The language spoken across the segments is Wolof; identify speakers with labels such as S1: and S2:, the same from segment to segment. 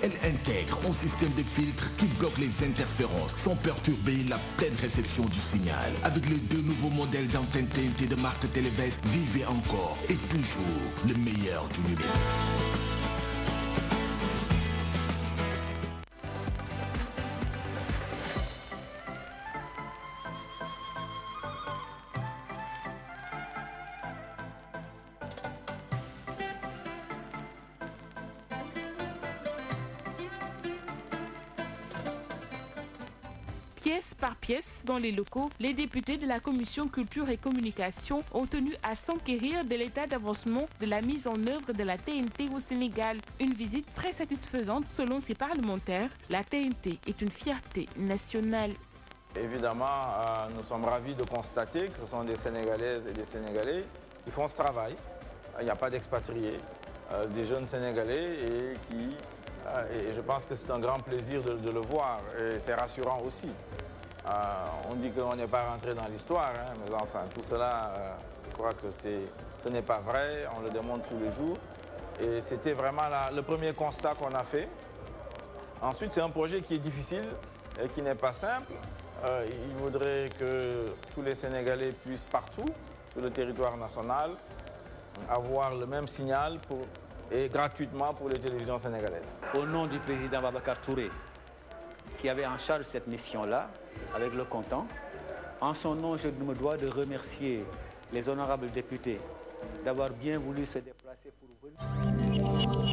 S1: Elle intègre un système de filtres qui bloque les interférences sans perturber la pleine réception du signal. Avec les 2 nouveaux modèles d'antenne TNT de marque Televest, vivez encore et toujours le meilleur du numérique.
S2: Pièce par pièce, dans les locaux, les députés de la Commission Culture et Communication ont tenu à s'enquérir de l'état d'avancement de la mise en œuvre de la TNT au Sénégal. Une visite très satisfaisante selon ces parlementaires. La TNT est une fierté nationale.
S3: Évidemment, nous sommes ravis de constater que ce sont des Sénégalaises et des Sénégalais qui font ce travail. Il n'y a pas d'expatriés, des jeunes Sénégalais et je pense que c'est un grand plaisir de le voir et c'est rassurant aussi. On dit qu'on n'est pas rentré dans l'histoire, hein, mais enfin tout cela, je crois que ce n'est pas vrai, on le démontre tous les jours. Et c'était vraiment le premier constat qu'on a fait. Ensuite, c'est un projet qui est difficile et qui n'est pas simple. Il faudrait que tous les Sénégalais puissent partout, sur le territoire national, avoir le même signal et gratuitement pour les télévisions sénégalaises.
S4: Au nom du président Babacar Touré, qui avait en charge cette mission-là, avec le comptant, en son nom, je me dois de remercier les honorables députés d'avoir bien voulu se déplacer pour venir.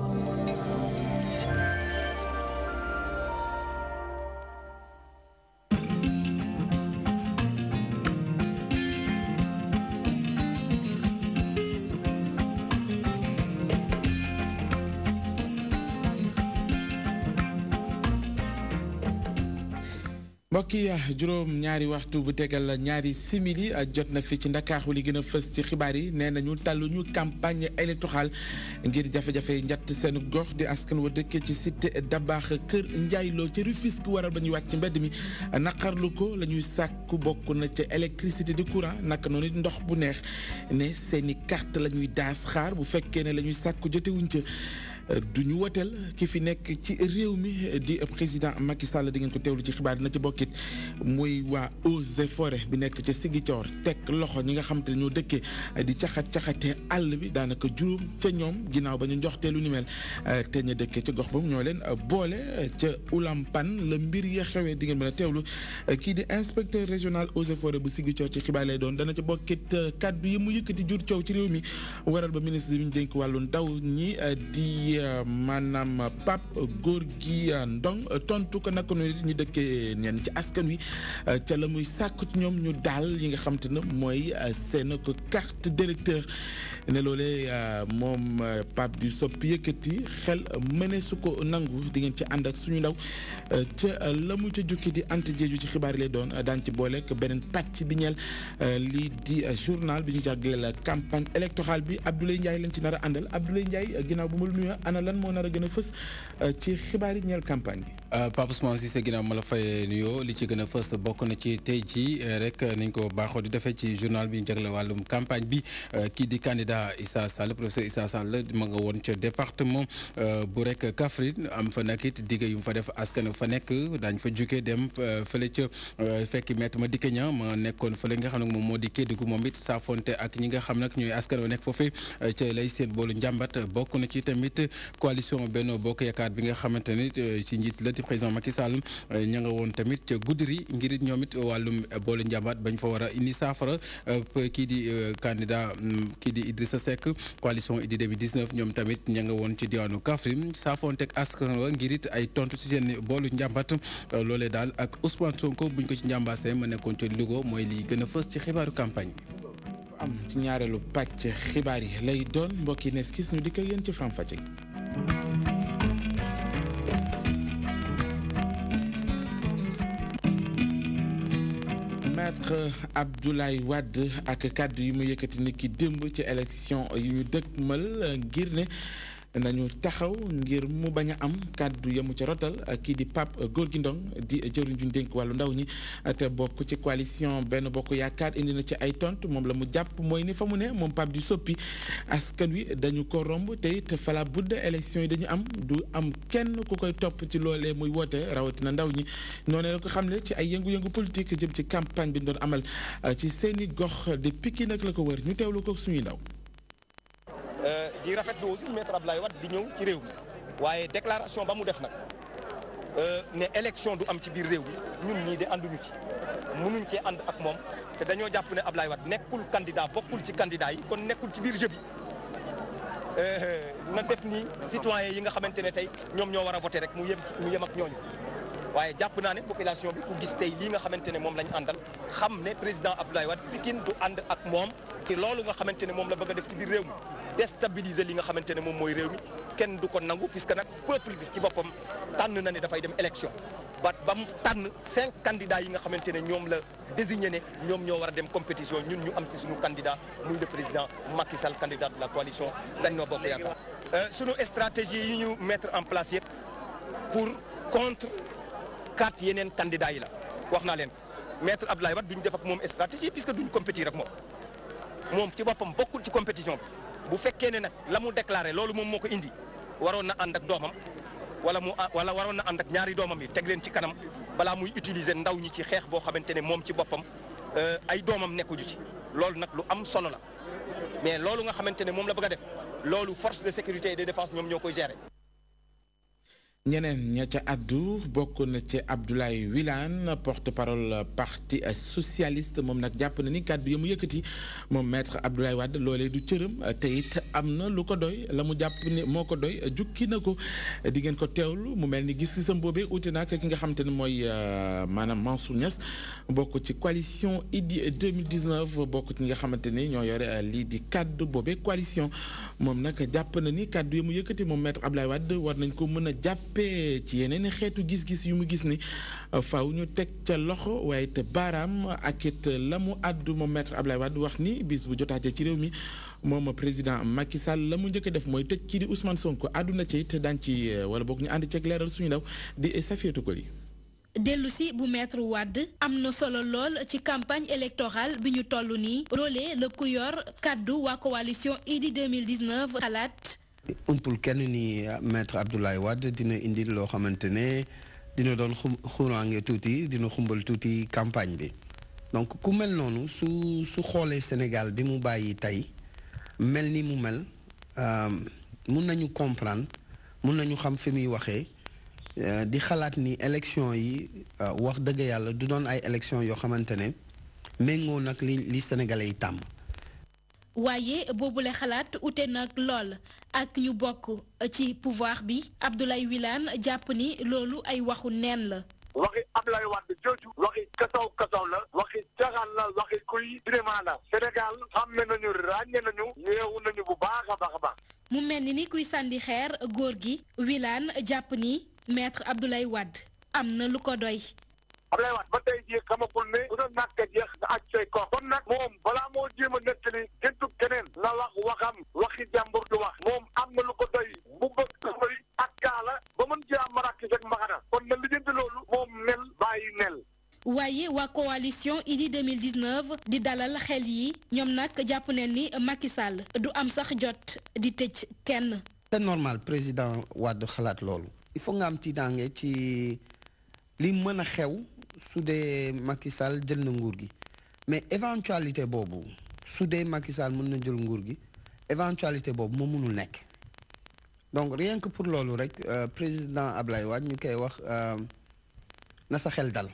S5: mbokk yi juróom ñaari waxtu bu tegal ñaari simili jot na fi ci Ndakaaru li gën a fës ci xibaar yi nee nañu tàlluñu campagne électorale ngir jafe-jafe njatt seen gox di askan wa dëkkee ci cité Dabaax Kër Ndiaye Lo ci Rufisque waral ba ñuy wàcc ci mbedd mi naqarlu ko la ñuy sàkku bokk na ca électricité de courant naka noonu ndox bu neex ne seeni carte la ñuy daas xaar bu fekkee ne la ñuy sàkku jotewuñ ca duñu woteel ki fi nekk ci réew mi di président Macky Sall di ngeen ko teewlu ci xibaar dina ci bokkit muy waa Eaux et Forêts bi nekk ca Ziguinchor teg loxo ñi nga xam te ñoo dëkkee di caxatee àll bi daanaka juróom ca ñoom ginnaaw ba ñu njoxtee lu ni mel te ña dëkkee ca gox ba ñoo leen boole ca Oulampan la mbir ya xewee di ngeen mën a teewlu kii di inspecteur régional Eaux et Forêts bu Ziguinchor ci xibaar lay doon dana ci bokkit kaddu yi mu yëkkati jur coow ci réew mi waral ba ministre bi ñu dénk wàllu ndaw ñi di maanaam Pape Gorgui Ndong tontu ko naka noonu ñu dëkkee ñenn ci askan wi ca la muy sàkku ci ñoom ñu daal yi nga xam te ne mooy seen ko carte d'électeur ne loolee moom Pape du soppi yëkkati xel mëne su ko nangu di ngeen ci ànd ak suñu ndaw ca la mu ca jukki di ant jeeju ci xibaar yi lay doon daan ci booleek beneen pàcc bi ñeel lii di journal bi ñu jagleel campagne électorale bi Abdoulaye Ndiaye lañ ci nar a àndal Abdoulaye Ndiaye ginnaaw bu ma la nuyoo ana lan moo nar a gën a fës ci xibaar yi ñeel campagne bi.
S6: Pape Ousmane Cissé ginnaaw ma la fay nuyoo li ci gën a fës bokk na ci tey jii rek nañ ko baaxoo di defee ci journal bi ñu jagleel wàllum campagne bi kii di candidat Issa Sall professeur Issa Sall ma nga woon ca département bu rek Kaffrine am fa nag it digg yu mu fa def askan fa nekk daañu fa jugee dem fële ca fekki maître Madické Niang ma nekkoon fële nga xam ne moom moo di Kédougou moom it saafonte ak ñi nga xam nag ñooy askan wa nekk foofee ca lay seen boolu njàmbat bokk na ci tamit coalition Benno Bokk Yaakaar bi nga xamante ni ci njiit la di président Macky Sall ña nga woon tamit ca Goudiri ngir it ñoom it wàllum boolu njàmbat bañ fa war a indi saafara kii di candidat kii di Idrissa Seck coalition Idy 2019 ñoom tamit ña nga woon ci diwaanu Kaffrine saafonteeg askan wa ngir it ay tontu ci seen boolu njàmbat loolee daal ak Ousmane Sonko buñ ko ci njàmbaasee ma nekkoon ca Louga mooy li gën a fës ci xibaaru campagne bi.
S5: am ci ñaareelu pàcc xibaar yi lay doon mbokk yi nees gis ñu di ko yéen ci Faram Facce. Maître Abdoulaye Wade ak kàddu yi mu yëkkati ni ki démb ci élection yu ñu dëkkmal ngir ne nañu taxaw ngir mu bañ a am kàddu yamu ca rotal kii di Pape Gorgui Ndong di jëwriñ juñ dénk wàllu ndaw ñi te bokk ci coalition Benno Bokk Yaakaar indi na ci ay tontu moom la mu jàpp mooy ni fa mu ne moom Pape di soppi askan wi dañu ko romb te it fala budd élection yi dañu am du am kenn ku koy topp ci loolee muy woote rawatina ndaw ñi noonu la ko xamle ci ay yëngu-yëngu politique jëm ci campagne bi ñu doon amal ci seeni gox de Pikine nag la ko wër ñu teewlu ko suñuy ndaw.
S7: di rafetlu aussi maître Abdoulaye Wade di ñëw ci réew mi waaye déclaration ba mu def nag ne élection du am ci biir réew mi ñun ñii de ànduñu ci mënuñ cee ànd ak moom te dañoo jàpp ne Abdoulaye Wade nekkul candidat bokkul ci candidat yi kon nekkul ci biir jeu bi na def ni citoyen yi nga xamante ne tey ñoom ñoo war a voté rek mu yem ak ñooñu waaye jàpp naa ne population bi ku gis tey lii nga xamante ne moom lañ àndal xam ne président Abdoulaye Wade Pikine du ànd ak moom ci loolu nga xamante ne moom la bëgg a def ci biir réew mi déstabiliser li nga xamante ne moom mooy réew mi kenn du ko nangu puisque nag peuple bi ci boppam tànn na ne dafay dem élection ba mu tànn 5 candidats yi nga xamante ne ñoom la désigné ne ñoom ñoo war a dem compétition ñun ñu am ci suñu candidat muy le président Macky Sall candidat de la coalition Benno Bokk Yaakaar. suñu stratégie yi ñu mettre en place yëpp pour contre 4 yeneen candidats yi la wax naa leen maître Abdoulaye Wade duñ def ak moom stratégie puisque duñ compétir ak moom ci boppam bokkul ci compétition bi. bu fekkee ne nag la mu déclaré loolu moom moo ko indi waroon na ànd ak doomam wala waroon na ànd ak ñaari doomam yi teg leen ci kanam balaa muy utiliser ndaw ñi ci xeex boo xamante ne moom ci boppam ay doomam nekkuñu ci loolu nag lu am solo la mais loolu nga xamante ne moom la bëgg a def loolu force de sécurité et de défense ñoom ñoo koy gérer.
S5: ñeneen ña ca addu bokk na ci Abdoulaye Wilane porte-parole parti socialiste moom nag jàpp na ni kàddu yi mu yëkkati moom maître Abdoulaye Wade loolee du cërëm te it am na lu ko doy la mu jàpp ne moo ko doy jukki na ko di ngeen ko teewlu mu mel ni gis-gisam boobee uute na ak ki nga xamante ne mooy maanaam Mansour Niass bokk ci coalition Idy 2019 bokk ci ñi nga xamante ni ñoo yore lii di kàddu boobee coalition moom nag jàpp na ni kàddu yi mu yëkkati moom maître Abdoulaye Wade war nañ ko mën a jàpp ci yeneen xeetu gis-gis yu mu gis ni faaw ñu teg ca loxo waaye te baaraam ak it la mu àddu moom maître Abdoulaye Wade wax ni bis bu jotaatee ci réew mi moom président Macky Sall la mu njëkk a def mooy tëj kii di Ousmane Sonko àdduna ci it daan ci wala boog ñu ànd ceeg leeral suñu ndaw di Safiatou Koli.
S8: dellusi bu maître Wade am na solo lool ci campagne électorale bi ñu toll nii loolee la ku yor kàddu waa coalition Idy 2019 xalaat.
S9: umpul kenn ni maître Abdoulaye Wade dina indi loo xamante ne dina doon xurange tuuti dina xumbal tuuti campagne bi donc ku mel noonu su xoolee Sénégal bi mu bàyyi tey mel ni mu mel mun nañu comprendre mun nañu xam fi muy waxee di xalaat ni élection yi wax dëgg yàlla du doon ay élection yoo xamante ne méngoo nag li Sénégalais yi tàmm.
S8: waaye boobule xalaat ute nag lool ak ñu bokk ci pouvoir bi Abdoulaye Wilane jàpp ni loolu ay waxu neen la.
S10: waxi Abdoulaye Wade jooju waxi kasaw la waxi caxaan la waxi kuy cinéma la Sénégal xamme nañu ràññe nañu yeewu nañu bu baax a baax.
S8: mu mel ni kuy sànni xeer góor gi Wilane jàpp ni maître Abdoulaye Wade am na lu ko doy.
S10: Abdoulaye Wade ba tey jii xamagul ne bu doon nàkk jeex nga aj say ko kon nag moom balaa moo jéem a nettali géntub keneen na wax waxam waxi jàmbur du wax moom am na lu ko doy bu bëgg mooy ak kaala ba mën ci am marakis ak mbaxana kon na lijjanti loolu moom nel bàyyi nel.
S8: waaye waa coalition Idy 2019 di dalal xel yi ñoom nag jàpp ne ni Macky Sall du am sax jot di tëj kenn.
S9: c'est normal président Wade xalaat loolu il faut nga am tiitaange ci li mën a xew su dee Macky Sall jël na nguur gi mais éventualité boobu su dee Macky Sall mën na jël nguur gi éventualité boobu moo mënul nekk donc rien que pour loolu rek président Abdoulaye Wade ñu koy wax na sa xel dal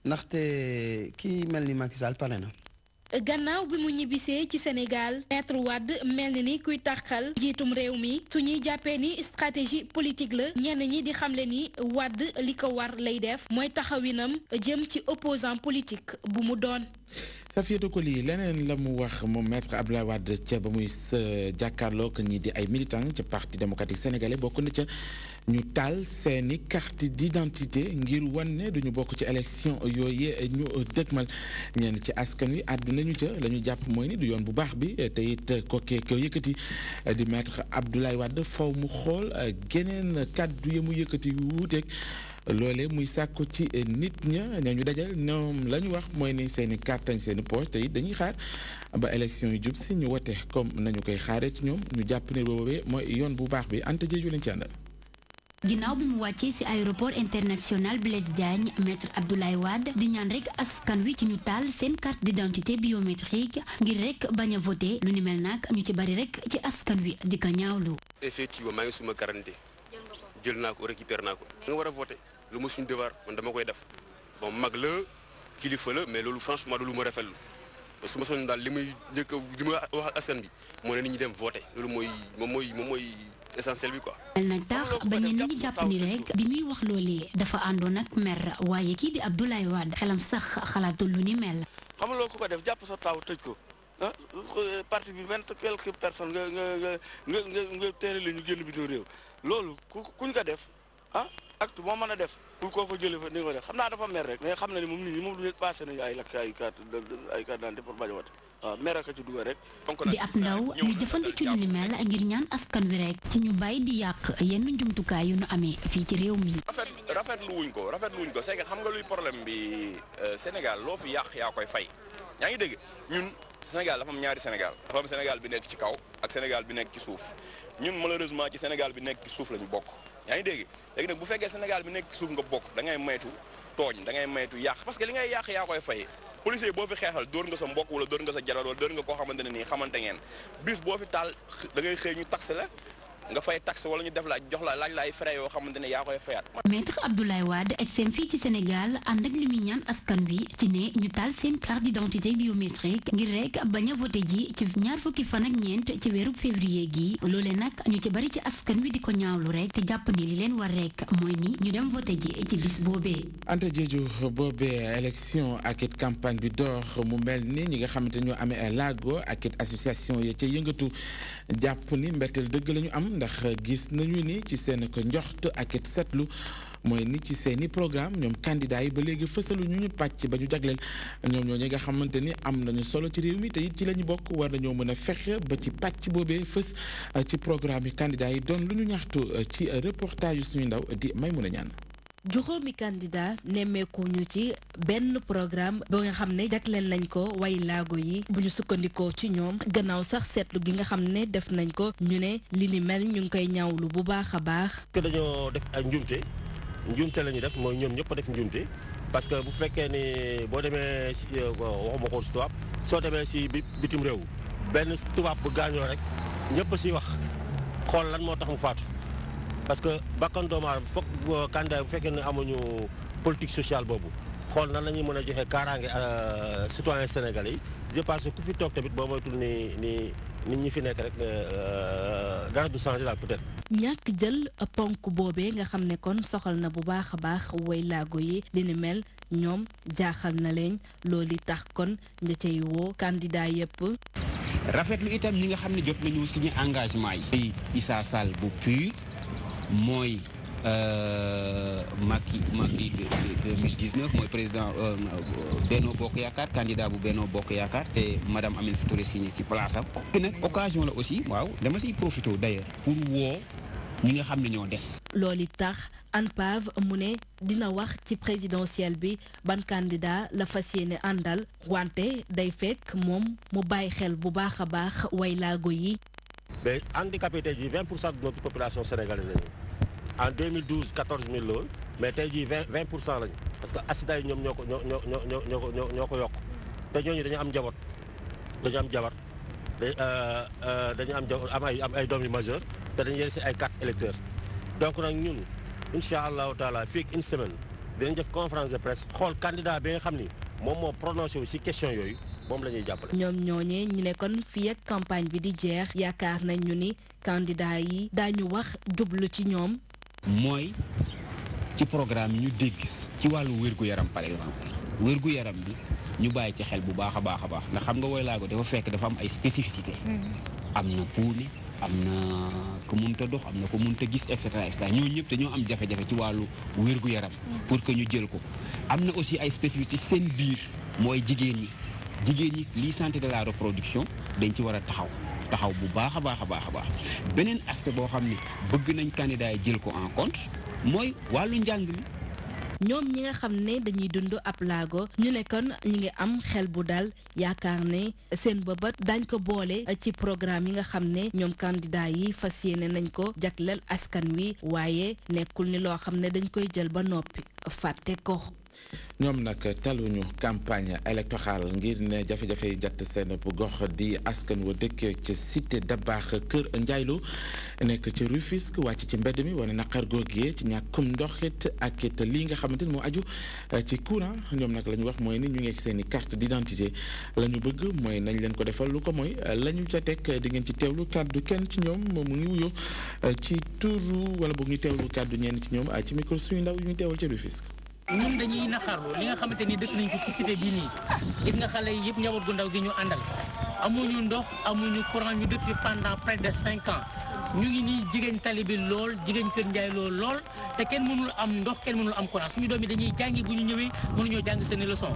S9: ndaxte kii mel ni Macky Sall pare na.
S8: gannaaw bi mu ñibbisee ci Sénégal maître Wade mel ni kuy taxal njiitum réew mi su ñuy jàppee ni stratégie politique la ñenn ñi di xamle ni Wade li ko war lay def mooy taxawinam jëm ci opposant politique bu mu doon.
S5: Safiatou Koli leneen la mu wax moom maître Abdoulaye Wade ca ba muy jàkkaarloog ñi di ay militants ca parti démocratique sénégalais bokk na ca ñu taal seeni carte d'identité ngir wan ne duñu bokk ci élection yooyee ñu dëgmal ñenn ci askan wi àdduna ñu ca la ñu jàpp mooy ni du yoon bu baax bi te it kookee ko yëkkati di maître Abdoulaye Wade faw mu xool geneen kàddu ya mu yëkkati wuuteeg loole muy sàkku ci nit ña ñu dajal ñoom la ñu wax mooy ni seeni carte seeni poche te it dañuy xaar ba élection yi jub si ñu wote comme nañu koy xaaree ci ñoom ñu jàpp ne boobee mooy yoon bu baax bi Anta Diédhiou lañ ci àndal.
S11: ginnaaw bi mu wàccee ci aéroport international Blaise Diagne maître Abdoulaye Wade di ñaan rek askan wi ci ñu taal seen carte d'identité biométrique ngir rek bañ a voté lu ni mel nag ñu ci bari rek ci askan wi di ko ñaawlu.
S12: effectivement maa ngi suma carte jël naa ko récupéré naa ko. nga war a voté lu ma suñu devoir man dama koy def bon mag la kilifa la mais loolu franchement du lu ma rafetlu su ma soxla daal li may njëkk li ma wax ak askan bi moo ne nit ñi dem voté loolu moom mooy essentiel bi quoi.
S11: mel nag tax ba ñenn ñi jàpp ni rek bi muy wax loolee dafa àndoon ak mer waaye kii di Abdoulaye Wade xelam sax xalaatul lu ni mel.
S13: xam nga loolu ku ko def jàpp sa taw tëj ko ah parti bi 20 quelques personnes nga tere la ñu génn bitim réew loolu kuñ ko def ah acte moo mën a def pour koo fa jëlee fa ni ko def xam naa dafa mer rek mais xam na ni moom nit ñi moom du passé nañu ay lakk ay carte d'identité pour bañ a wote waaw mer ak ci dugg rek.
S11: di ab ndaw ñu jëfandiku ci lu ni mel ngir ñaan askan wi rek ci ñu bàyyi di yàq yenn njumtukaay yu nu amee fii ci réew mi.
S14: rafetlu wuñ ko c'est que xam nga luy problème bi Sénégal loo fi yàq yaa koy fay yaa ngi dégg ñun Sénégal dafa am ñaari Sénégal dafa am Sénégal bi nekk ci kaw ak Sénégal bi nekk ci suuf ñun malheureusement ci Sénégal bi nekk ci suuf lañu bokk yaa ngi dégg léegi nag bu fekkee Sénégal bi nekk ci suuf nga bokk da ngay maytu tooñ da ngay maytu yàq parce que li ngay yàq yaa koy fay policier boo fi xeexal dóor nga sa mbokk wala dóor nga sa jaral wala dóor nga koo xamante ne nii xamante ngeen bis boo fi taal da ngay xëy ñu taxe la nga fay taxe wala ñu def la jox la laaj la ay frais yoo xamante ne yaa koy fayaat.
S11: maître Abdoulaye Wade ak seen fii ci Sénégal ànd ak li muy ñaan askan wi ci ne ñu taal seen carte d'identité biométrique ngir rek bañ a voté ji ci 20 fan ak ñeent ci weeru février gi loolee nag ñu ci bari ci askan wi di ko ñaawlu rek te jàpp ni li leen war rek mooy ni ñu dem voté ji ci bis boobee.
S5: Anta Diédhiou boobee élection ak it campagne bi door mu mel ni ñi nga xamante ñoo amee ay laago ak it association ya ca yëngatu jàpp ni mbetteel dëgg la ñu am. ndax gis nañu ni ci seen ko njoxt ak it seetlu mooy ni ci seeni programme ñoom candidat yi ba léegi fësalu ñu pàcc ba ñu jagleel ñoom ñoo ñi nga xamante ni am nañu solo ci réew mi te it ci la ñu bokk war nañoo mën a fexe ba ci pàcc boobee fës ci programme yi candidat yi doon lu ñu ñaxtu ci reportage yu suñuy ndaw di may mun a ñaan.
S15: juróomi candidat nemmeeku ñu ci benn programme boo nga xam ne jagleel nañ ko way laago yi bu ñu sukkandikoo ci ñoom gannaaw sax seetlu gi nga xam ne def nañ ko ñu ne li ni mel ñu ngi koy ñaawlu bu baax a baax.
S16: dañoo def ay njuumte la ñu def mooy ñoom ñëpp a def njuumte parce que bu fekkee ni boo demee si waxuma ko si tubaab soo demee si bitim réew benn tubaab bu gaañoo rek ñëpp si wax xool lan moo tax mu faatu. parce que bakkan doomu aadama foog candidat bu fekkee ne amuñu politique sociale boobu xool nan la ñuy mën a joxe kaaraange citoyen sénégalais yi je pense que ku fi toog tamit boo moytul ni nit ñi fi nekk rek dara du changé daal peut-être.
S15: ñàkk jël ponk boobee nga xam ne kon soxal na bu baax a baax way laago yi li ni mel ñoom jaaxal na leen loolu tax kon nga cay woo candidat yëpp.
S17: rafetlu itam ñi nga xam ne jot nañu signé engagement yi. Issa Sall bu PUR. mooy Macky 2019 mooy président Benno Bokk Yaakaar candidat bu Benno Bokk Yaakaar te madame Aminata Touré signé ci place am. bi nag occasion la aussi waaw dama siy profité d'ailleurs pour woo ñi nga xam ne ñoo des.
S15: loolu tax ANPAV mu ne dina wax ci présidentielle bi ban candidat la fas yéene àndal wante day fekk moom mu bàyyi xel bu baax a baax way laago yi.
S16: mais handicapé tey jii 20% de notre population sénégalaise lañu en 2012 14000 la woon mais tey jii 20% lañu parce que accident yi ñoom ñoo ko yokk te ñooñu dañu am njaboot dañu am jabar dañu am ay doom yu majeur te dañu yore si ay carte électeurs donc nag ñun incha allahu taala fii ak une semaine dinañ def conférence de presse xool candidat bi nga xam ni moom moo prononcé wu si question yooyu. moom la ñuy jàppale.
S15: ñoom ñooñee ñu ne kon fii ak campagne bi di jeex yaakaar nañ ñu ni candidat yi daañu wax jublu ci ñoom.
S17: mooy ci programme yi ñu dégg ci wàllu wér-gu-yaram par exemple wér-gu-yaram bi ñu bàyyi ci xel bu baax a baax ndax xam nga woy laago dafa fekk dafa am ay spécificité am na puuni am na ko mënta dox am na ko mënta gis et cetera ñoo ñëpp te ñoo am jafe-jafe ci wàllu wér-gu-yaram pour que ñu jël ko am na aussi ay spécificité seen biir mooy jigéen ñi lii santé de la reproduction dañ ci war a taxaw bu baax a baax beneen aspect boo xam ne bëgg nañ candidat yi jël ko en compte mooy wàllu njàng mi.
S15: ñoom ñi nga xam ne dañuy dund ab laago ñu ne kon ñi ngi am xel bu dal yaakaar ne seen bëbët dañ ko boole ci programme yi nga xam ne ñoom candidat yi fas yéene nañ ko jagleel askan wi waaye nekkul ni loo xam ne dañ koy jël ba noppi fàtte ko.
S5: ñoom nag taluñu campagne électorale ngir ne jafe-jafe yi jatt seen bu gox di askan wa dëkkee ci cité Dabakh Kër Ndiaylo nekk ci Rufisque wàcc ci mbedd mi wane naqar googee ci ñàkkum ndox it ak it lii nga xamante ni moo aju ci courant ñoom nag la ñu wax mooy ni ñu ngi seen i carte d'identité la ñu bëgg mooy nañ leen ko defal lu ko mooy la ñu ca teg di ngeen ci teewlu kàddu kenn ci ñoom mu ngi wuyoo ci turu wala boog ñu teewlu kàddu ñenn ci ñoom ci micro suñu ndaw yu ñu teewal ci Rufisque.
S18: ñun dañuy naqarlu li nga xamante ni dëkk nañ ko ci cité bii nii gis nga xale yi yëpp njaboot gu ndaw gi ñu àndal amuñu ndox amuñu courant ñu dëkk fi pendant près de 5 ans ñu ngi nii jigéen tali bi lool jigéen Kër Ndiaye lool te kenn mënul am ndox kenn mënul am courant suñu doom yi dañuy jàngi bu ñu ñëwee mënuñoo jàng seeni leçon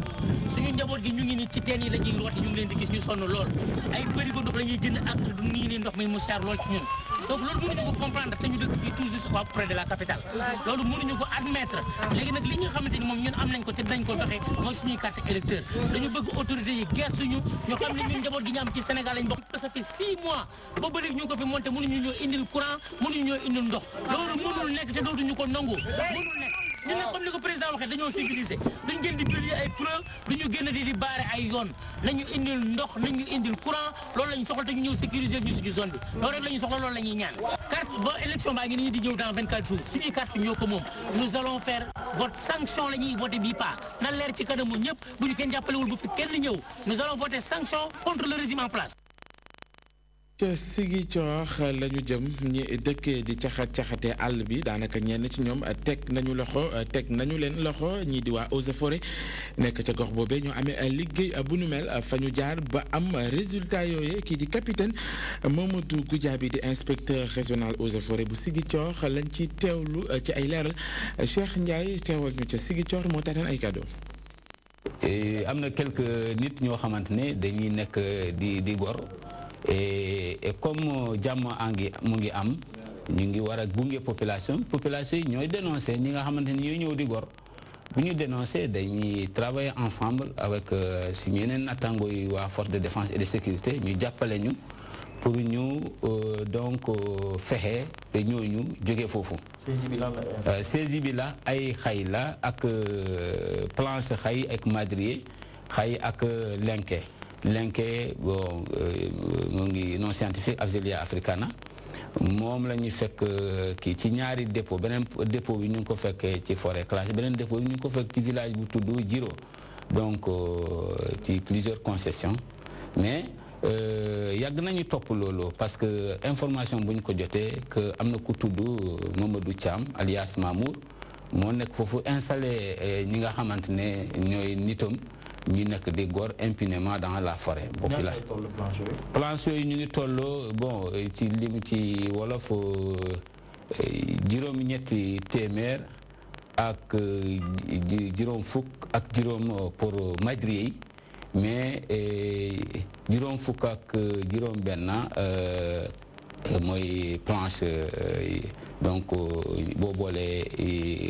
S18: suñu njaboot gi ñu ngi nii ci teen yi la ñuy rooti ñu ngi leen di gis ñu sonn lool ay bërigo ndox la ñuy jënd ak du nii nii ndox mi mu cher lool ci ñun donc loolu mënuñu ko comprendre te ñu dëkk fii tout juste près de la capitale loolu mënuñu ko admettre léegi nag li nga xamante ni moom ñun am nañ ko te dañ ko doxee mooy suñuy carte électeur dañu bëgg autorité yi gestuñu ñu xam ne ñun njaboot gi ñu am ci Sénégal lañ bokk ça fait 6 mois ba ba léegi ñu ko fi monté mënuñu ñoo indil courant mënuñu ñoo indil ndox loolu mënul nekk te dootuñu ko nangu mënul nekk ñu ne comme ni ko président waxee dañoo civilisé duñ gën di publier ay preuve duñu génn di baare ay yoon nañu indil ndox nañu indil courant loolu lañu soxla te ñu ñëw sécuriser ñu ci zone bi loolu rek lañu soxla loolu la ñuy ñaan carte ba élection baa ngi nii di ñëw dans 24 jours suñuy carte ñoo ko moom nous allons faire vote sanction la ñuy voté bii pas na leer ci kanamu ñëpp bu ñu kenn jàppalewul bu fi kenn ñëw nous allons voter sanction contre le régime en place.
S5: ca Ziguinchor la ñu jëm ñi dëkkee di caxatee àll bi daanaka ñenn ci ñoom teg nañu leen loxo ñii di waa Eaux et Forêts nekk ca gox boobee ñoo amee liggéey bu nu mel fa ñu jaar ba am résultat yooyu kii di capitaine Mamadou Goudiaby di inspecteur régional Eaux et Forêts bu Ziguinchor lañ ci teewlu ci ay leeral Cheikh Ndiaye teewal ñu ca Ziguinchor moo taataan ay kàddu.
S17: am na quelques nit ñoo xamante ne dañuy nekk di gor. Et comme jàmm mu ngi am ñu ngi war a gunge population yi ñooy dénoncé ñi nga xamante ni ñooy ñëw di gor bu ñu dénoncé dañuy travailler ensemble avec suñu yeneen nattango yi waa force de défense et de sécurité ñu jàppale ñu pour ñu donc fexe te ñooñu jóge foofu. saisie bi la ay xay la ak planche xay ak madrier xay ak lenke bon mu ngi non scientifique Afzelia africana moom la ñu fekk kii ci ñaari dépôt beneen dépôt bi ñu ngi ko fekk ci forêt classée beneen dépôt bi ñu ngi ko fekk ci village bu tudd Djiro donc ci plusieurs concessions mais yàgg nañu topp loolu parce que information bu ñu ko jotee que am na ku tudd Mamadou Thiam alias Mamour moo nekk foofu installé ñi nga xamante ne ñooy nitam ñu nekk di góor impunément dans la forêt. planche yooyu ñu ngi tolloo bon ci lim ci wolof juróom-ñetti téeméer ak juróom fukk ak juróom pour madrier yi mais juróom fukk ak juróom benn mooy planche donc boo boolee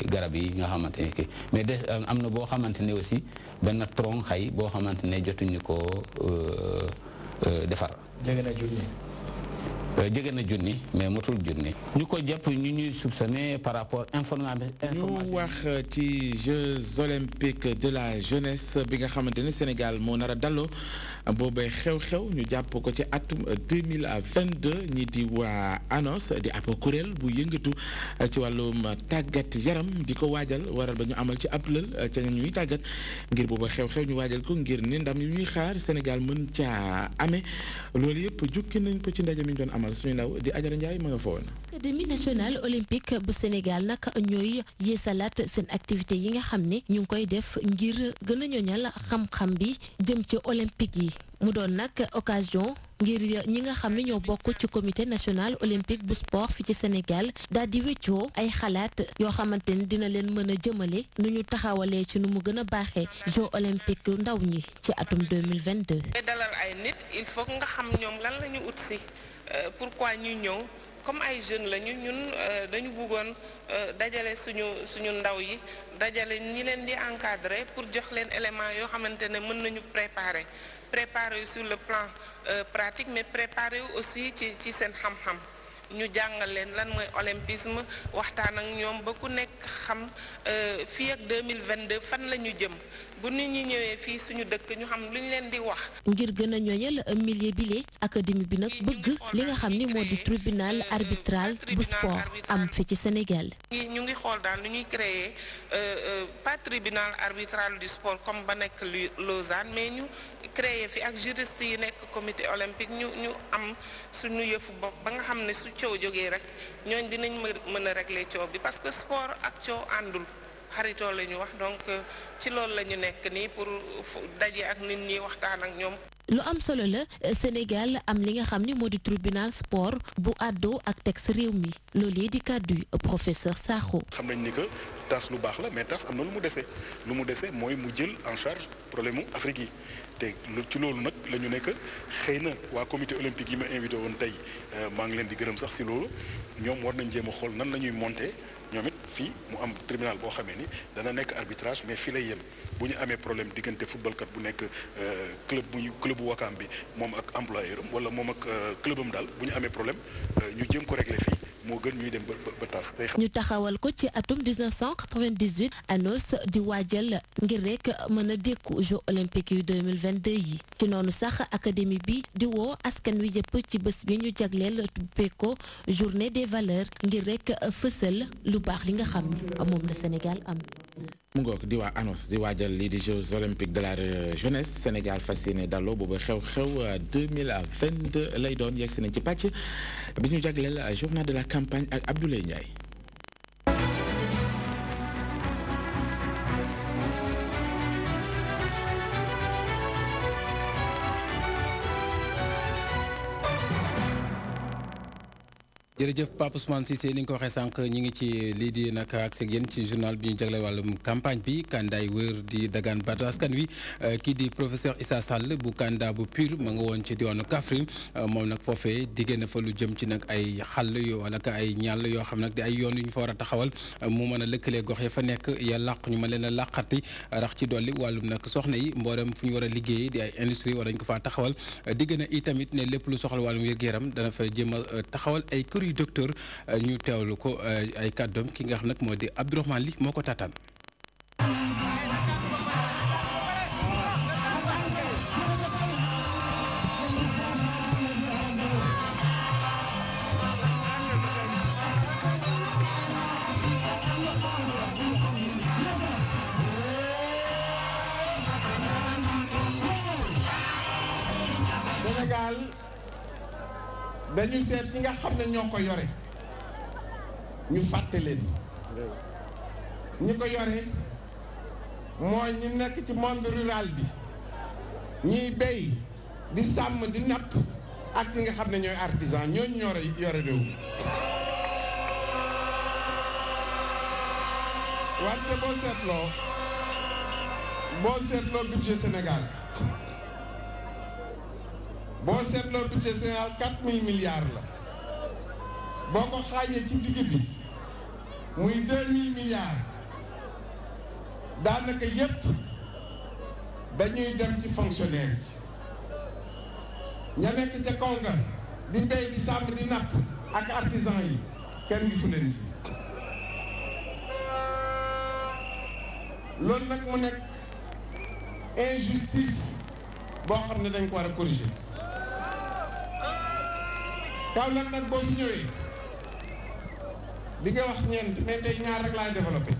S17: garab yi nga xamante ne kii mais des am na boo xamante ne aussi benn tronc xay boo xamante ne jotuñu ko defar. jege na junni mais motul junni. ñu ko jàpp ñu ñuy soupçonné par rapport information.
S5: ñu wax ci Jeux olympiques de la jeunesse bi nga xamante ne Sénégal moo nar a dalloo boobee xew-xew ñu jàpp ko ci atum 2022 ñi di waa ANOS di ab kuréel bu yëngatu ci wàllum tàggat yaram di ko waajal waral ba ñu amal ci ab lël ca ñuy tàggat ngir booba xew-xew ñu waajal ko ngir ne ndam yu ñuy xaar Sénégal mën caa amee loolu yëpp jukki nañ ko ci ndaje mi ñu doon amal amal suñu ndaw di Adjara Ndiaye ma nga fa woon.
S15: Académie nationale olympique bu Sénégal nag ñooy yeesalaat seen activité yi nga xam ne ñu ngi koy def ngir gën a ñoñal xam-xam bi jëm ci olympique yi mu doon nag occasion ngir ñi nga xam ne ñoo bokk ci comité national olympique bu sport fi ci Sénégal daal di wéccoo ay xalaat yoo xamante ni dina leen mën a jëmale nu ñu taxawalee ci nu mu gën a baaxee jeux olympique ndaw ñi ci atum 2022.
S19: dalal ay nit il faut nga xam ñoom lan la ñu ut si pourquoi ñu ñëw comme ay jeunes lañu ñun dañu bëggoon dajale suñu ndaw yi dajale ñi leen di encadrer pour jox leen éléments yoo xamante ne mën nañu préparer sur le plan pratique mais préparer aussi ci seen xam-xam ñu jàngal leen lan mooy olympisme waxtaan ak ñoom ba ku nekk xam fii ak 2022 fan la ñu jëm bu nit ñi ñëwee fii suñu dëkk ñu xam lu ñu leen di wax.
S15: ngir gën a ñooñal milieu bile académie bi nag bëgg li nga xam ni moo di tribunal arbitral bu sport am fi ci Sénégal.
S19: ñu ngi xool daal lu ñuy créer pas tribunal arbitral du sport comme ba nekk Lausanne mais ñu créer fi ak juriste yi nekk comité olympique ñu am suñu yëfu bopp ba nga xam ne su coow jógee rek ñooñ dinañ mën a régler coow bi parce que sport ak coow àndul xaritoo la ñu wax donc ci loolu la ñu nekk nii pour daje ak nit ñi waxtaan ak ñoom.
S15: lu am solo la Sénégal am li nga xam ni moo di tribunal sport bu àddoo ak texte réew mi loolee di kàddu professeur Sakho.
S20: xam nañ ni que TAS lu baax la mais TAS am na lu mu dese mooy mu jël en charge problème mu Afrique yi te ci loolu nag la ñu nekk xëy na waa comité olympique yi ma invité woon tey maa ngi leen di gërëm sax si loolu ñoom war nañ jéem a xool nan la ñuy monter ñoom it fii mu am tribunal boo xamee ni dana nekk arbitrage mais fii lay yem bu ñu amee problème diggante footballkat bu nekk club bu Wakaam bi moom ak employeur am wala moom ak clubam daal bu ñu amee problème ñu jéem ko régler fii moo gën ñuy dem ba tas.
S15: ñu taxawal ko ci atum 1998 ANOS di waajal ngir rek mën a dékku Jeux olympiques yu 2022 yi ci noonu sax académie bi di woo askan wi jëpp ci bés bi ñu jagleel tuppee ko journée des valeurs ngir rek fësal lu baax li nga xam ne moom la Sénégal am.
S5: mu ngoog di waa ANOS di waajal lii di Jeux olympiques de la jeunesse Sénégal fas yéene dalloo boobu xew-xew 2022 lay doon yegg si nañ ci pàcc bi ñu jagleel journée de la campagne ak Abdoulaye Ndiaye.
S6: jërëjëf Pape Ousmane Cissé ni nga ko waxee sànq ñi ngi ci lii di nag ak seen yéen ci journal bi ñu jagleel wàllum campagne bi kandidaay wër di dagaan baatu askan wi kii di professeur Issa Sall bu candidat bu PUR ma nga woon ci diwaanu Kaffrine moom nag foofee diggée na fa lu jëm ci nag ay xàll yoo wala ay ñàll yoo xam nag di ay yoon yu ñu fa war a taxawal mu mën a lëkkalee gox ya fa nekk ya làq ñu ma leen a làqati rax ci dolli wàllum nag soxna yi mboolem fu ñu war a liggéey di ay industrie war nañ ko faa taxawal digg na itamit ne lépp lu soxla wàllum wér-gu-yaram dana fa jéem a taxawal ay kër yu docteur ñu teewlu ko ay kàddoom ki nga xam nag moo di Abdourahmane Ly moo ko taataan.
S21: Sénégal dañu seet ñi nga xam ne ñoo ko yore ñu fàtte leen ñi ko yore mooy ñi nekk ci monde rural bi ñiy béy di sàmm di napp ak ñi nga xam ne ñooy artisan ñooñu ñoo yore réew mi wante boo seetloo budget Sénégal boo seetloo budget Sénégal 4000 milliards la boo ko xaajee ci digg bi muy 2000 milliards daanaka yépp dañuy dem ci fonctionnaire yi ña nekk ca kaw nga di mbéy di sàmm di napp ak artisan yi kenn gisu leen ci loolu nag mu nekk injustice boo xam ne dañ ko war a corriger Kaolack nag boo fi ñëwee di nga wax ñeent mais tey ñaar rek laay développé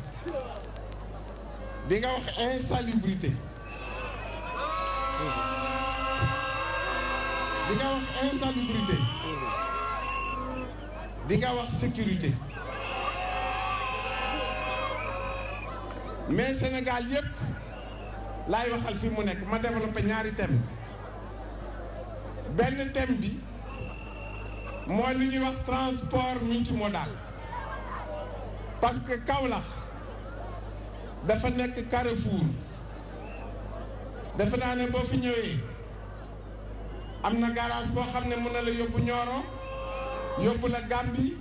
S21: di nga wax insalubrité di nga wax insalubrité di nga wax sécurité mais Sénégal yépp laay waxal fi mu nekk ma développé ñaari thème benn thème bi mooy lu ñuy wax transport multimodal parce que Kaolack dafa nekk carrefour dafa naa ne boo fi ñëwee am na garage boo xam ne mën na la yóbbu Nioro yóbbu la Gambie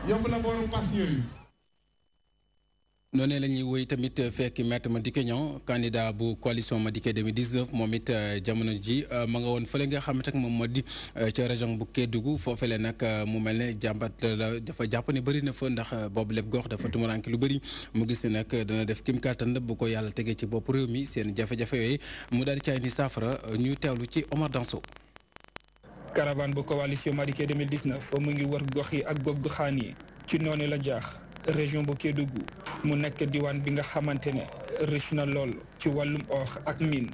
S21: yóbbu la booru Pass yooyu.
S6: noonee la ñuy woy tamit fekki maître Madické Niang candidat bu coalition Madické 2019 moom it jamono ji ma nga woon fële nga xamante ne moom moo di ca région bu Kédougou foofule nag mu mel ne jàmbat la dafa jàpp ne bëri na fa ndax boobu lépp gox dafa tumuranke lu bëri mu gis ne nag dana def kim kàttan bu ko yàlla tegee ci bopp réew mi seen jafe-jafe yooyu mu daal di caay ni saafara ñu teewlu ci Omar Danso.
S1: caravane bu coalition Madické 2019 mu ngi wër gox yi ak gox goxaan yi ci noonu la jaax région bu Kédougou mu nekk diwaan bi nga xamante ne riche na lool ci wàllum or ak mine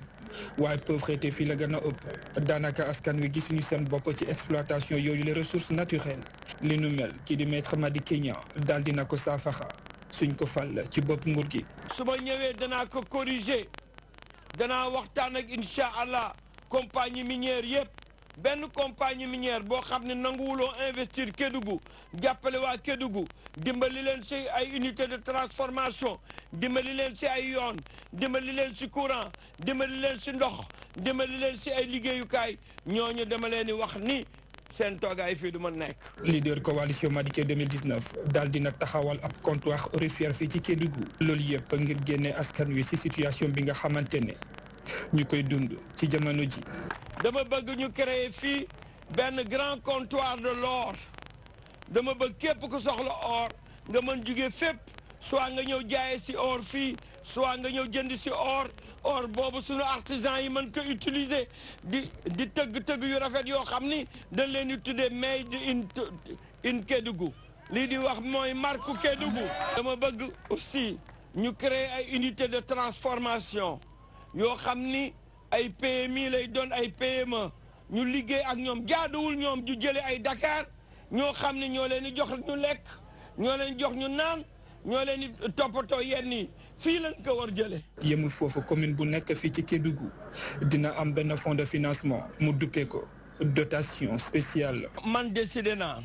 S1: waaye pauvreté fii la gën a ëpp daanaka askan wi gisuñu seen bopp ci exploitation yooyu les ressources naturelles li nu mel kii di maître Madické Niang daal dina ko saafaxa suñ ko fal ci bopp nguur gi.
S22: su ma ñëwee danaa ko corriger danaa waxtaan ak incha allah compagnie minière yëpp. benn compagnie minière boo xam ne nanguwuloo investir Kédougou jàppale waa Kédougou dimbali leen si ay unité de transformation dimbali leen si ay yoon dimbali leen si courant dimbali leen si ndox dimbali leen si ay liggéeyukaay ñooñu dama leen di wax ni seen toogaay fii du ma nekk.
S1: leader coalition Madické 2019 daal dina taxawal ab comptoir aurifère fii ci Kédougou loolu yëpp ngir génne askan wi si situation bi nga xamante ne ñu koy dund ci jamono ji.
S22: dama bëgg ñu créer fii benn grand comptoir de l'or dama bëgg képp ku soxla or nga mën jóge fépp soit nga ñëw jaaye si or fii soit nga ñëw jënd si or boobu suñu artisan yi mën ko utiliser di tëgg yu rafet yoo xam ni dañ leen di tuddee made in Kédougou lii di wax mooy marque Kédougou. dama bëgg aussi ñu créer ay unité de transformation yoo xam ni ay PMI lay doon ay PME ñu liggéey ak ñoom jaaduwul ñoom ju jëlee ay Dakar ñoo xam ne ñoo leen di jox ñu lekk ñoo leen jox ñu naan ñoo leen di toppatoo yenn yi fii lañ ko war jëlee.
S1: yemul foofu commune bu nekk fii ci Kédougou dina am benn fonds de financement mu duppee ko dotation spéciale.
S22: man décidé naa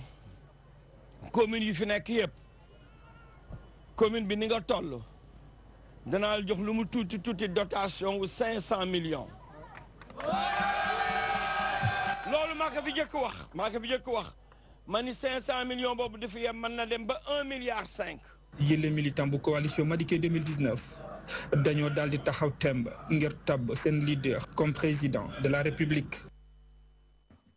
S22: commune yi fi nekk yëpp commune bi ni nga toll. danaa jox lu mu tuuti dotation wu 500 millions loolu maa ko fi jëkk wax ma ni 500 millions boobu dafa yem mën na dem ba 1,5 milliard.
S1: yële militant bu coalition Madické 2019 dañoo daal di taxaw temb ngir tabb seen leader comme président de la République.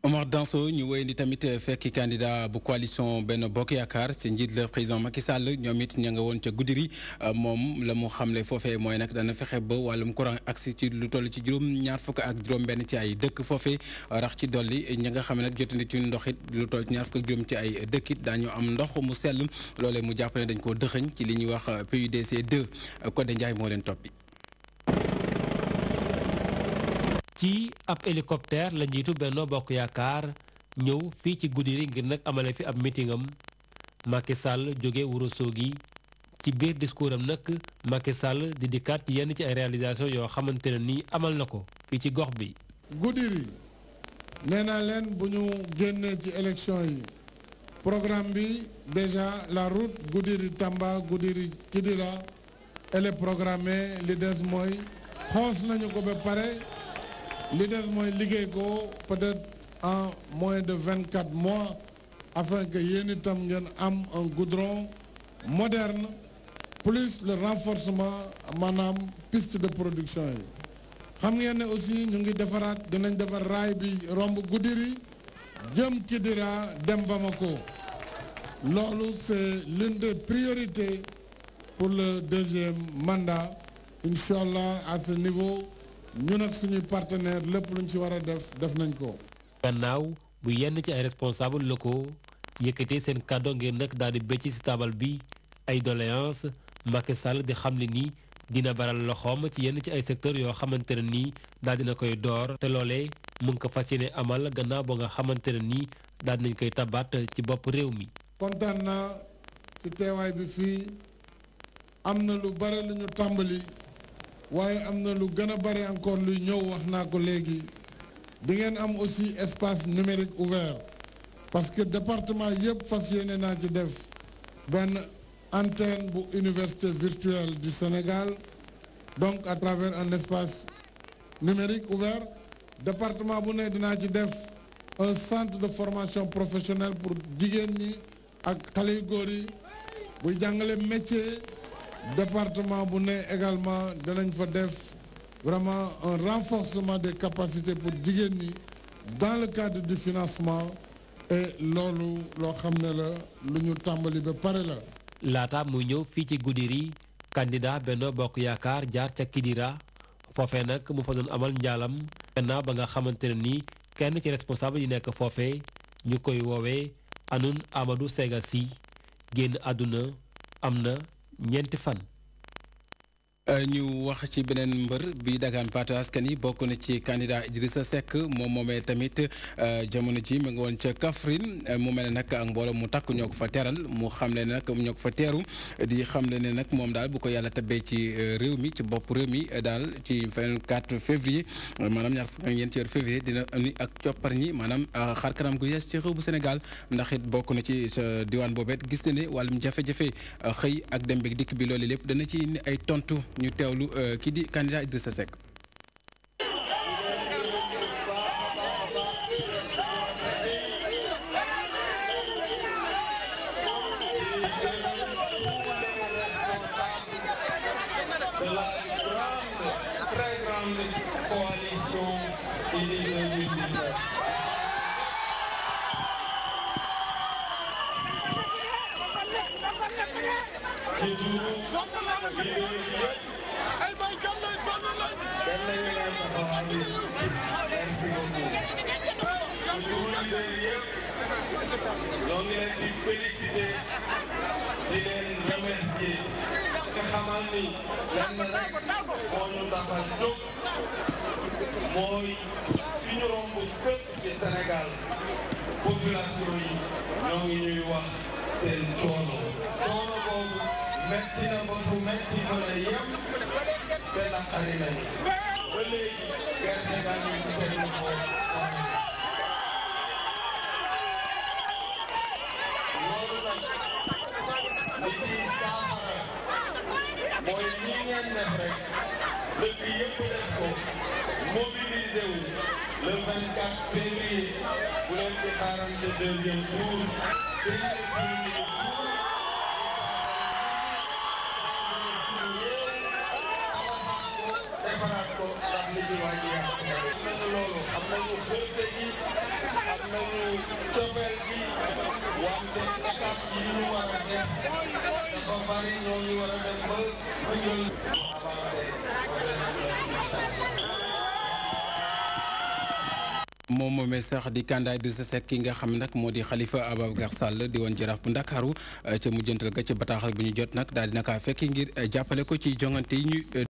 S6: Omar Danso ñu wéyandi tamit fekki candidat bu coalition Benno Bokk Yaakaar si njiit la président Macky Sall ñoom it ña nga woon ca Goudiri moom la mu xamle foofee mooy nag dana fexe ba wàllum courant agsi ci lu toll ci juróom-ñaar fukk ak juróom-benn ci ay dëkk foofee rax ci dolli ña nga xam ne nag jotandi ci ndox it lu toll ci ñaar fukk ak juróom ci ay dëkk it daañu am ndox mu sell loolee mu jàpp ne dañ koo dëxëñ ci li ñuy wax PUDC 2 Codé Ndiaye moo leen toppi.
S23: ci ab hélicoptère la njiitu Benno Bokk Yaakaar ñëw fii ci Goudiri ngir nag amale fi ab meetingam Macky Sall jóge Ourossogui ci biir discours am nag Macky Sall di dikkaat yenn ci ay réalisation yoo xamante ne nii amal na ko fii ci gox bi.
S21: Goudiri nee naa leen bu ñu génnee ci élection yi programme bi déjà la route Goudiri Tamba Goudiri Kidira elle est programmée li des mooy xoos nañu ko ba pare. li des mooy liggéey ko peut-être en moins de 24 mois afin que yéen itam ngeen am un goudron moderne plus le renforcement maanaam piste de production yi xam ngeen ne aussi ñu ngi defaraat dinañ defar raay bi romb Goudiri jëm Kidira dem Bamako loolu c'est l'une des priorités pour le deuxième mandat Inch'Allah à ce niveau ñun ak suñuy partenaire lépp luñ ci war a def nañ ko.
S23: gannaaw bu yenn ci ay responsables locaux yëkkatee seen kàddu ngir nag daal di bëcc ci taabal bi ay doléances Macky Sall di xam ne ni dina baral loxoom ci yenn ci ay secteurs yoo xamante ne nii daal dina koy door te loolee mu ngi ko fas yéene amal gannaaw ba nga xamante ne nii daal dinañ koy tabaat ci bopp réew mi.
S21: kontaan naa ci teewaay bi fii am na lu bare lu ñu tàmbali waaye am na lu gën a bare encore luy ñëw wax naa ko léegi di ngeen am aussi espace numérique ouvert parce que département yëpp fas yéene naa ci def benn antenne bu université virtuelle du Sénégal donc à travers un espace numérique ouvert département bu ne dinaa ci def un centre de formation professionnelle pour jigéen ñi ak xale yu góor yi buy jàngale métier département bu ne également danañ fa def vraiment un renforcement des capacités pour jigéen ñi dans le cadre du financement et loolu loo xam ne la lu ñu tàmbali ba pare la.
S23: laata muy ñëw fii ci Goudiri candidat Benno Bokk Yaakaar jaar ca Kidira foofee nag mu fa doon amal njaalam gannaaw ba nga xamante ne ni kenn ci responsable yi nekk foofee ñu koy woowee Anoun Amadou Sega Sy génn àdduna am na ñeenti fan.
S6: ñu wax ci beneen mbër bi dagaan paatu askan yi bokk na ci candidat Idrissa Seck moom moomee tamit jamono ji mu ngi woon ca Kaffrine mu mel ne nag ak mbooloo mu takk ñoo ko fa teral mu xamle ne nag ñoo ko fa teeru di xamle ne nag moom daal bu ko yàlla tabbee ci réew mi ci bopp réew mi daal ci 24 février maanaam ñaar fukk ak ñeent ci weeru février dina indi ak coppar ñi maanaam xar kanam gu yees ci réew bu Sénégal ndax it bokk na ci diwaan boobet gis na ne wàllum jafe-jafe xëy ak dem beeg dikk bi loolu lépp dana ci indi ay tontu. ñu teewlu kii di candidat Idrissa Seck.
S2: ñoo ngi leen di féliciter di leen remercier nga xamal ni lenn rek moo ñu tax a jóg mooy fi ñu romb fépp ci Sénégal population yi ñoo ngi ñuy wax seen coono boobu metti na ba fu metti mën a yem te naqari nañu ba léegi gerte gaa ngi ci seen loxo mooy nii ngeen def rek dëkk yëpp def ko mobilisé wu le 24 février bu leen di xaarante deuxième tour defaraat ko ndax li ci wàññi yàq xam nañu loolu xam nañu xërte gi xam nañu cofeel gi wante étape yi ñu war a def dafa bari ñoo ngi war a dem ba Koungheul avancé
S6: moom moomee sax di candidat Idrissa Seck ki nga xam nag moo di Khalifa Ababacar Sall di woon jaraaf bu Ndakaaru ca mujjantal ga ca bataaxal bu ñu jot nag daal di naka fekk ngir jàppale ko ci jongante yi ñu